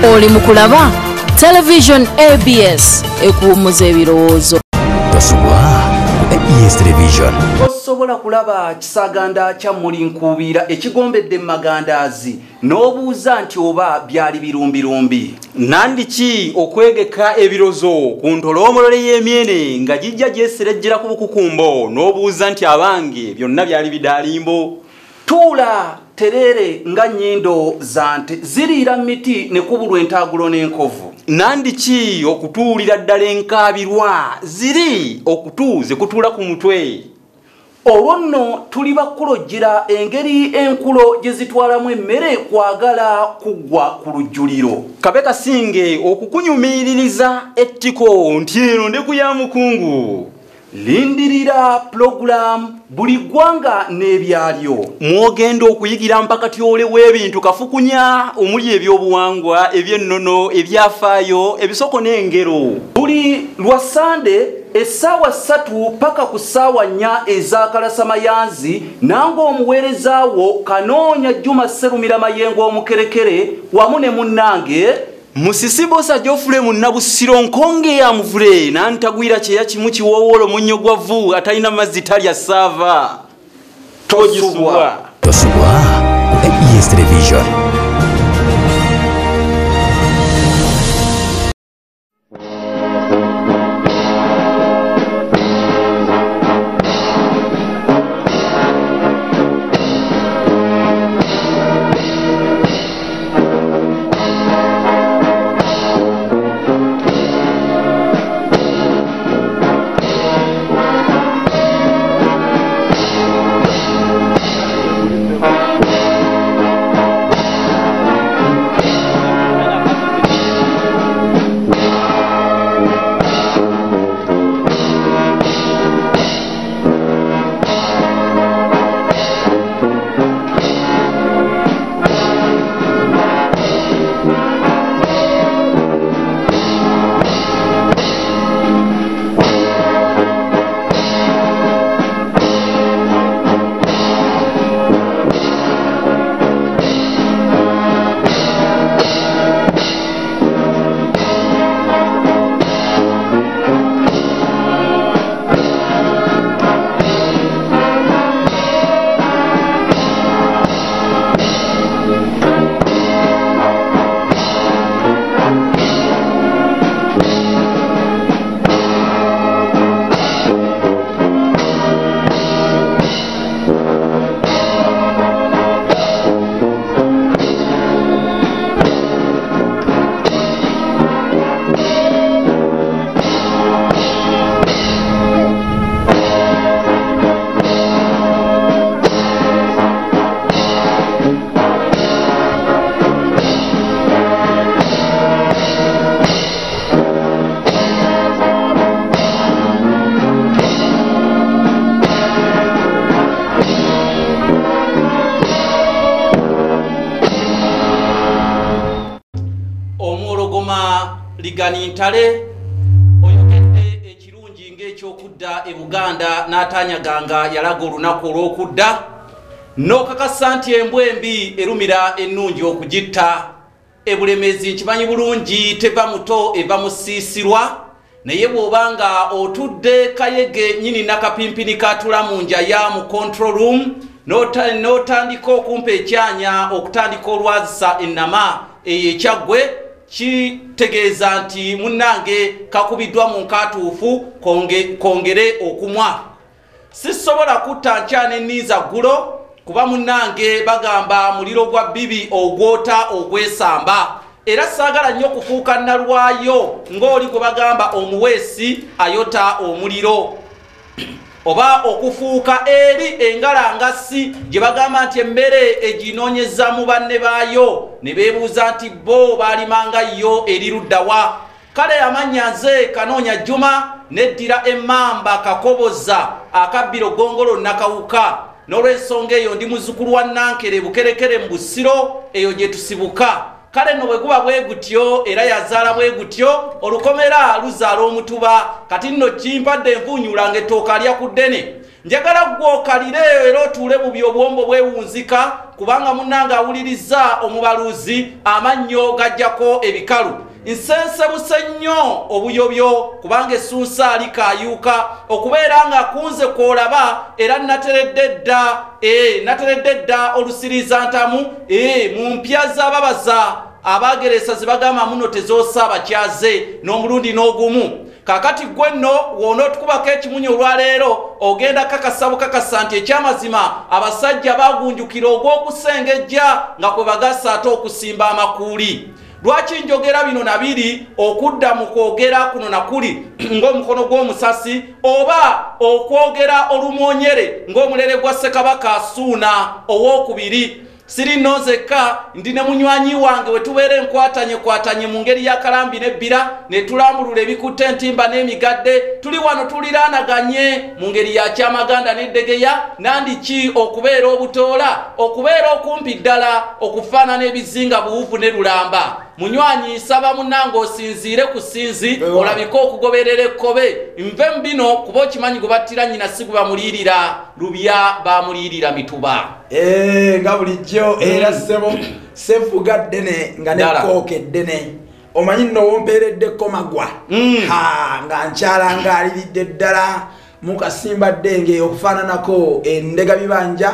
oli mukulaba television ABS ekuwummuza ebirowoozo. ABS Television. Osobola kulaba kisaganda kya Mulinkuubira ekigombedde Magandaazi n'obuuza nti oba byali birumbirumbi. Nandiki okwegeka ebirozo ku ntolomolole y'emyene nga gijja gyeserejjera ku bukukumbo n'obuuza nti abange byonna byali bidalimbo. Tuula terere nga nnyindo zante ziriira miti ne kubulwa entaagulo n'enkovu. Nandiki okutuulira ddala enkaabirwa ziri okutuuze kutuula ku mutwe. Olwo nno tuli bakulojjera engeri enkulo gye zitwalamu emmere kwagala kuggwa ku lujjuliro. Kabe kasinge okukunyumiririza ettiko nti eno ndeku ya mukungu. Lindirira program buli ggwanga n'ebyalyo. Mwogenda okuyigira mpaka tyole w'ebintu kafukunya omuli ebyobuwangwa eby'ennono ebyafaayo ebisoko n'engero. Buli lwa Sande essaawa 3 paka ku ssaawa 4 eza Kalasamayanzi nange omuweerezaawo Kanoonya Juma Sserumira Mayengo omukerekere wamu ne munnange Musisibosa Jofule Munnabusiro nkonge ya muvule nantagwira kyeya kimu kiwoowolo munnyo gwavu atalina mazzi talya saava. Tosubwa ABS Television. Liganintale oyogedde ekirungi ng'ekyokudda e Buganda n'atanyaganga yalaga olunaku olw'okudda n'okakasa nti embwembi erumira ennungi okugitta. Ebulemezi nkimanyi bulungi teva muto eva musiisirwa naye bw'obanga otudde kayege nyini nakapimpini katula mu njaya mu control room n'otandika okumpa ekyanya okutandika olwazisa ennama eyo ekyaggwe kitegeeza nti munnange kakubiddwa mu nkatuufu kongere okumwa. Sisobola kutta nkyana enniiza ggulo kuba munnange bagamba muliro gwa bibi ogwota ogwesamba era saagala nnyo kufuuka nalwayo ng'oli gwe bagamba omuweesi ayota omuliro oba okufuuka eri engalangasi gye bagamba nti emmere eginoonyeza mu banne baayo ne beebuuza nti bo baalimanga yo eri luddawa. Kale amannya nze Kanoonya Juma neddira emmamba Kakoboza akabbiro Gongolo Nakawuka n'olw'ensonga eyo ndi muzzukulu wa Nankere Bukerekere mu Busiro eyo gye tusibuka. Kale no bwe guba bwe gutyo era yazaala bwe gutyo olukomera luzaala omutuba kati nno kimpadde envunyulanga ettooka lya ku ddene njagala gwokalire era otuule mu byobwombo bwewunzika kubanga munnanga awuliriza omubaluzi amannyo gajjako ebikalu nsensebuse nnyo obuyobyo kubanga essunsa ali kaayuuka okubeera nga akunze kwolaba era nateredde dda olusiriza ntamu mu mpya z'ababaza abageresa zibagamba muno tezoosa abakyaze n'omulundi n'ogumu kakati gwe nno w'onootukubako ekimunyi olwaleero ogenda kakasa nti ekyamazima abasajja bagunjukira ogw'okusengejja nga kwe bagasa ate okusimba amakuuli lwaki njogera bino nabiri okudda mu kwogera kuno nakuli ng'omukono gw'omusasi oba okwogera olumonyere ng'omulere gwa Ssekabaka Asuuna owookubiri siri nozeka ndi ne munywanyi wange wetubeere nkwatanye mu ngeri ya kalambi n'ebbira ne tulambulula ebikutte entimba n'emigadde tuli wano tuliranaganye mu ngeri ya kyamaganda n'eddegeya nandiki okubeera obutoola okubeera okumpi ddala okufaanana ebizinga buwuvu ne lulamba munywanyi nsaba munnange osinziire ku ssinzi olabike okugoberera ekkobe nve mbino kuba okimanyi gubattira nnyina si gubamuliyirira lubya bamuliyirira mituba nga bulijjo era ssebo sefuga ddene nga nekooka eddene omanyi nno wompeereddeko magwa nga nkyala ngaaliridde ddala mukasimba ddenge okufaananako endega bibanja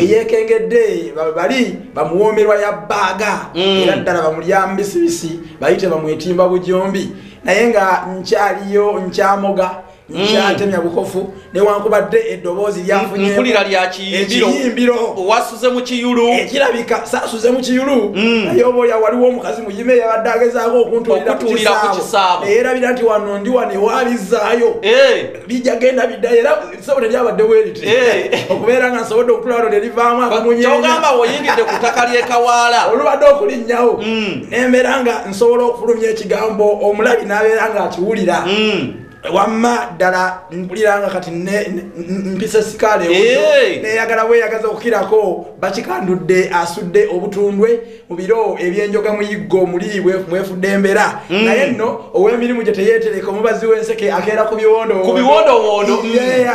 eyeekengedde bali bamuwoomerwa ya bbaaga era ddala bamulya mbisibisi bayite bamwetimba bujombi naye nga nkyaliyo nkyamoga nkyatemya bukofu newankubadde eddoboozi mpulira lya kiyimbiro wasuze mu kiyulu ekirabika saasuze mu kiyulu naye oba waliwo omukazi muyime yabadde agezaako okuntulira ku kisaabo neerabira nti wano ndi wano ewabizaayo bijja genda bidda era ssebo teryabadde bweriti okubeera nga nsobodde okutula wano nerivaamu akamunyekyogamba woyingidde ku ttaka ly'ekawaala olubadde okulinnyawo nembeera nga nsobola okufulumya ekigambo omulabi n'abeera nga akiwulira wamma ddala mpulira nga kati mpisa sikaala neyagala bweyagaza okukirako bakikandudde asudde obutundwe mu biro ebyenjoga muyiggo muliibwe mwefudde embera naye nno ow'emirimu gye teyeetereka omubazi w'enseke akeera ku biwondowondo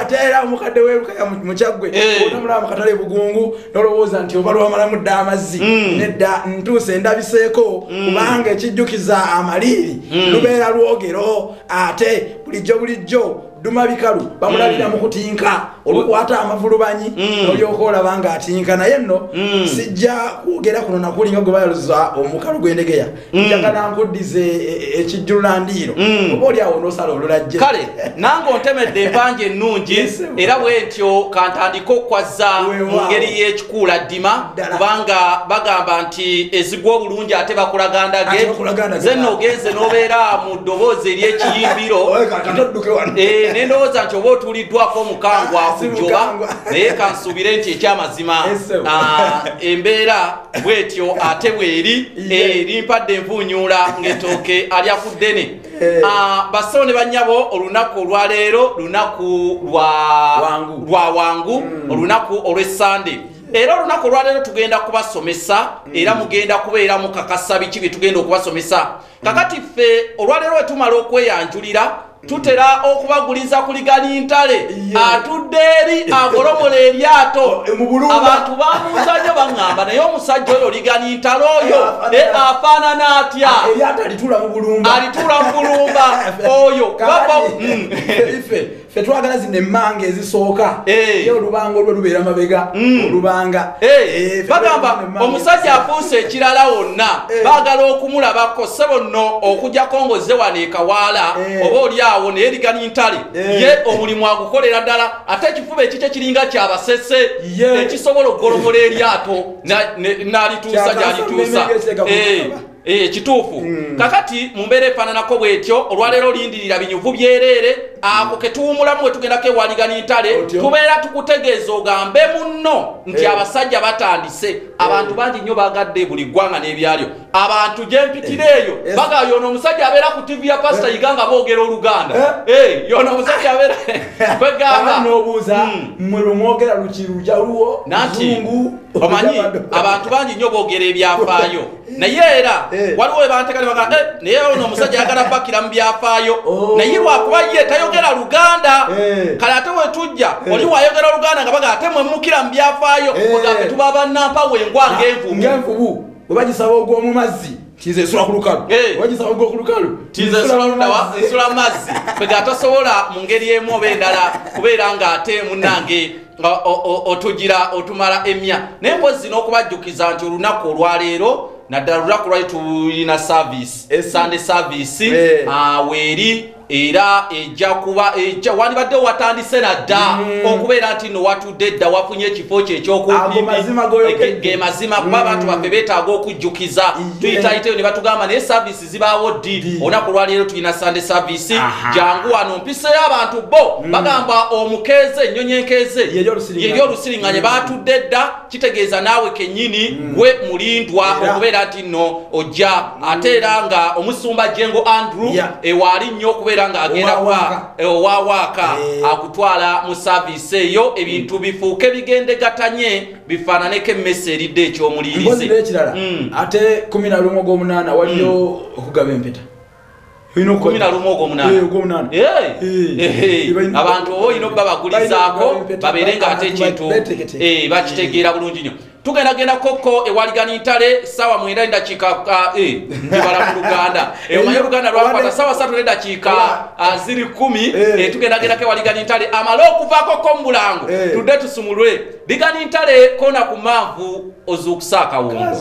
ate era omukadde weerukaya mu kyaggwe onamulaba mu katale bugungu nolowooza nti oba lwamalamu dda amazzi nedda ntuuse ndabiseeko kubanga ekijjukiza amaliiri lubeera lwogero ate bulijjo duma bikalu bamulabira mu kutinka olukwata amavulubanyi olyoka olaba nga atinka naye nno sijja kwogera kuno nakuli nga gwe bayaluza omukalu gw'endegeya njagala nkuddize ekijjulandiiro oba oli awo n'osala olulajje kale nange ontemedde empanje ennungi era bwentyo kantandika okwazza mu ngeri y'ekikuula ddima kubanga bagamba nti ezigwa obulungi ate bakulagandage ze nno ogenze n'obeera mu ddoboozi ery'ekiyimbiro nendowooza nti oba otuuliddwako omukangwa akujjoba naye kansuubire nti ekyamazima embeera bwetyo ate bweri limpadde envuunyuula ng'etooke alya ku ddene basawo ne bannyabo olunaku olwaleero lunaku lwa wangu olunaku olw'essande era olunaku olwaleero tugenda kubasomesa era mugenda kubeera mukakasa biki bye tugenda okubasomesa kakati ffe olwaleero wetumala okweyanjulira tutera okubaguliza kuligani ntale atudde eri agolomola eryato abantu bamuuza nnyo baŋŋamba naye omusajja oyo ligani ntale oyo afaanana atya alituula mu bulumba oyo ffe twagala zino emmanga ezisooka ye olubango olwe lubeera mabega olubanga bagamba omusajja afuuse ekirala wonna baagala okumulabako ssebo nno okugjako ngoze wano ekawaala oba oli awo naye ligani ntale ye omulimu agukolera ddala ate ekifuba ekikye kiringa kyabasese ekisobola okugolomola eryato n'alituusa gy'alituusa kituufu kakati mu mbeera efaananako bwetyo olwaleero lindirira binyuvu byereere ako ketuwumulamu wetugendako ewaligani ntale tubeera tukutegeeza ogambe munno nti abasajja batandise abantu bangi nnyo bagadde buli ggwanga n'ebyalyo abantu gyempitira eyo baga yono omusajja abeera ku tivi ya pasita yiga nga boogera oluganda yono omusajja abeera kwegamba n'obuuza mmwe lwemwogera lukiruja luwo nanti omanyi abantu bangi nnyo boogera ebyafaayo naye era waliwo webanteeka ne baga naye ono omusajja yagala bakira mu byafaayo naye lwakuba ye tayogera tayogera Luganda kale ate we tujja oli wayogera Luganda nga baga ate mwe mukira mbyafaayo mugambe tuba bannampa wengwa ngenvubu bwe bagisaba ogwo mu mazzi tize sura ku lukalu bagisaba ogwo ku lukalu tize sura mazzi pega tosobola mu ngeri emu oba endala kubeera nga ate munnange otugira otumala emya nempozi n'okubajjukiza nti olunaku olwaleero naddala olunaku lwali tulina service Sunday service weeri era ejja kuba wandibadde watandise nadda okubeera nti no watudde dda wafunye ekifo kye ekyokuge mazima kuba abantu baffe beetaaga okujjukiza tuyitayiteyo ne batugamba naye service zibaawo ddi olunaku lwaleero tulina Sunday service jangu wano mpiseyo abantu bo bagamba omukeeze ennyonyi enkeeze yeri olusiringanye batudde dda kitegeeza naawe kennyini gwe mulindwa okubeera nti no ojja ate era nga omusumba Jengo Andrew ewaali nnyo okubeera nga agenda owawaka akutwala mu service eyo ebintu bifuuke bigendegatanye bifaananeko emmese eridde eky'omulirize ate 11 ogw'omunaana waliyo okugaba empeta 11 ogw'omunaana abantu oba olina okuba bagulizaako babeere nga ate ekintu bakitegeera bulungi nnyo tugenda koko ewaligani ntale sawa 9 dakiika ndibala mu Luganda omanyi Luganda lwakwata sawa 3 dakiika 10 tugenda ewaligani ntale amala okuvaako ko mu Bulango tudde tusumulwe ligani ntale kona ku manvu ozuukusa akawungo